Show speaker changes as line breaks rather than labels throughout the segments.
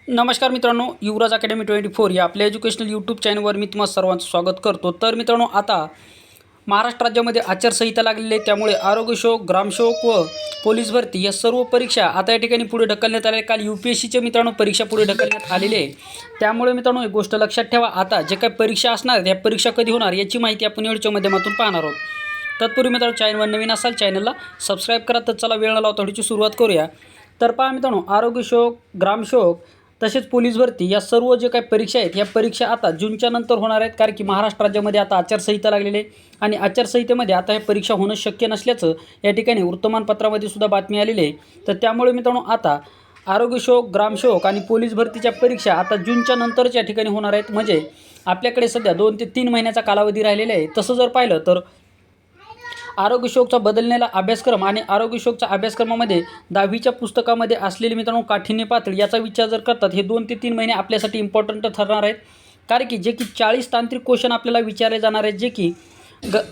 नमस्कार मित्रांनो, युवराज अकॅडमी 24 या आपल्या एज्युकेशनल यूट्यूब चॅनलवर मी तुम्हा सर्वांचं स्वागत करतो। तर मित्रांनो, आता महाराष्ट्र राज्यामध्ये आचारसंहिता लागलेली आहे, त्यामुळे आरोग्यसेवक, ग्रामसेवक व पोलीस भरती या सर्व परीक्षा आता या ठिकाणी पुढे ढकलण्यात आल्या। काल UPSCच्या मित्रांनो परीक्षा पुढे ढकलण्यात आलेली आहे। त्यामुळे मित्रांनो एक गोष्ट लक्षात ठेवा, आता जे काही परीक्षा असणार ह्या परीक्षा कधी होणार याची माहिती आपण व्हिडिओच्या माध्यमातून पाहणार आहोत। तत्पूर्वी मित्रांनो, चॅनलवर नवीन असाल चॅनलला सबस्क्राईब करा। तर चला वेळ न लावता व्हिडिओची सुरुवात करूया। तर पहा मित्रांनो, आरोग्यसेवक, ग्रामसेवक तसेच पोलीस भरती या सर्व जे काही परीक्षा आहेत, या परीक्षा आता जूनच्या नंतर होणार आहेत। कारण की महाराष्ट्र राज्यामध्ये आता आचारसंहिता लागलेली आहे आणि आचारसंहितेमध्ये आता हे परीक्षा होणं शक्य नसल्याचं या ठिकाणी वर्तमानपत्रामध्ये सुद्धा बातमी आलेली आहे। तर त्यामुळे मित्रांनो, आता आरोग्यसेवक, ग्रामसेवक आणि पोलीस भरतीच्या परीक्षा आता जूनच्या नंतरच या ठिकाणी होणार आहेत। म्हणजे आपल्याकडे सध्या 2 ते 3 महिन्याचा कालावधी राहिलेला आहे। तसं जर पाहिलं तर आरोग्यसेवकचा बदललेला अभ्यासक्रम आणि आरोग्यसेवकच्या अभ्यासक्रमामध्ये 10वीच्या पुस्तकामध्ये असलेली मित्रांनो काठिण्य पातळी याचा विचार जर करतात, हे 2 ते 3 महिने आपल्यासाठी इम्पॉर्टंट ठरणार आहेत। कारण की जे की 40 तांत्रिक क्वेश्चन आपल्याला विचारले जाणार आहेत, जे की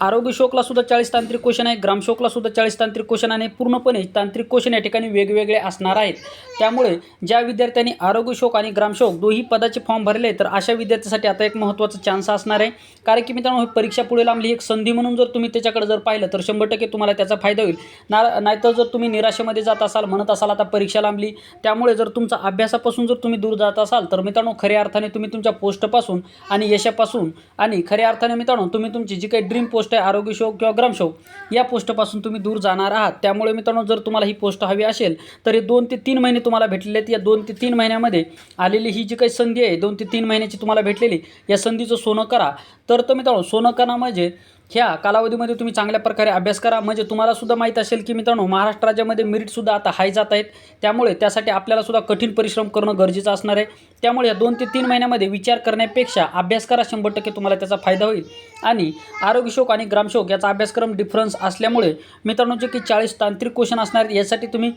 आरोग्यसेवकला सुद्धा 40 तांत्रिक क्वेश्चन आहे, ग्रामसेवकला सुद्धा 40 तांत्रिक क्वेश्चन आणि पूर्णपणे तांत्रिक क्वेश्चन या ठिकाणी वेगवेगळे असणार आहेत। त्यामुळे ज्या विद्यार्थ्यांनी आरोग्यसेवक आणि ग्रामसेवक दोन्ही पदाचे फॉर्म भरले तर अशा विद्यार्थ्यांसाठी आता एक महत्त्वाचा चान्स असणार आहे। कारण की मित्रांनो, ही परीक्षा पुढे लांबली एक संधी म्हणून जर तुम्ही त्याच्याकडे जर पाहिलं तर 100% तुम्हाला त्याचा फायदा होईल। नाहीतर जर तुम्ही निराशेमध्ये जात असाल, म्हणत असाल आता परीक्षा लांबली, त्यामुळे जर तुमचा अभ्यासापासून जर तुम्ही दूर जात असाल तर मित्रांनो, खऱ्या अर्थाने तुम्ही तुमच्या पोस्टपासून आणि यशापासून आणि खऱ्या अर्थाने मित्रांनो, तुम्ही तुमची जी काही ड्रीम पोस्ट आहे आरोग्यसेवक किंवा ग्रामसेवक या पोस्टपासून तुम्ही दूर जाणार आहात। त्यामुळे मित्रांनो, जर तुम्हाला ही पोस्ट हवी असेल तर हे 2 ते 3 महिने तुम्हाला भेटलेले आहेत। या 2 ते 3 महिन्यामध्ये आलेली ही जी काही संधी आहे, 2 ते 3 महिन्याची तुम्हाला भेटलेली, या संधीचं सोनं करा। तर मित्रांनो, सोनं करा म्हणजे ह्या कालावधीमध्ये तुम्ही चांगल्या प्रकारे अभ्यास करा। म्हणजे तुम्हाला सुद्धा माहीत असेल की मित्रांनो, महाराष्ट्र राज्यामध्ये मेरिटसुद्धा आता हाय जात आहेत। त्यामुळे त्यासाठी आपल्याला सुद्धा कठीण परिश्रम करणं गरजेचं असणार आहे। त्यामुळे या 2 ते 3 महिन्यामध्ये विचार करण्यापेक्षा अभ्यास करा, 100% तुम्हाला त्याचा फायदा होईल। आणि आरोग्यसेवक आणि ग्रामसेवक याचा अभ्यासक्रम डिफरन्स असल्यामुळे मित्रांनो, जे की 40 तांत्रिक क्वेश्चन असणार आहेत, यासाठी तुम्ही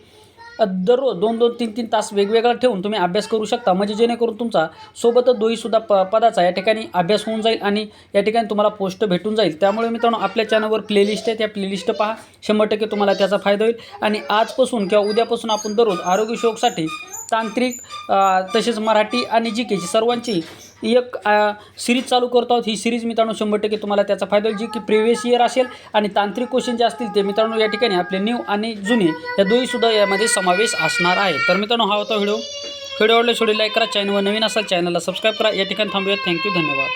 दररोज 2-2, 3-3 तास वेगवेगळा ठेवून तुम्ही अभ्यास करू शकता। म्हणजे जेणेकरून तुमचा सोबतच दोहीसुद्धा पदाचा या ठिकाणी अभ्यास होऊन जाईल आणि या ठिकाणी तुम्हाला पोस्ट भेटून जाईल। त्यामुळे मित्रांनो, आपल्या चॅनलवर प्लेलिस्ट आहे, त्या प्लेलिस्ट पहा, 100% तुम्हाला त्याचा फायदा होईल। आणि आजपासून किंवा उद्यापासून आपण दररोज आरोग्यसेवकसाठी तांत्रिक तसेच मराठी आणि जी के सर्वांची एक सिरीज चालू करतो आहोत। ही सिरीज मित्रांनो 100% तुम्हाला त्याचा फायदा होईल, जी की प्रिव्हियस इयर असेल आणि तांत्रिक क्वेश्चन जे असतील ते मित्रांनो या ठिकाणी आपले न्यू आणि जुने या दोन्हीसुद्धा यामध्ये समावेश असणार आहे। तर मित्रांनो, हा होता व्हिडिओ आवडल्यास लाईक करा, चॅनलवर नवीन असाल चॅनलला सबस्क्राईब करा। या ठिकाणी थांबूयात। थँक्यू, धन्यवाद।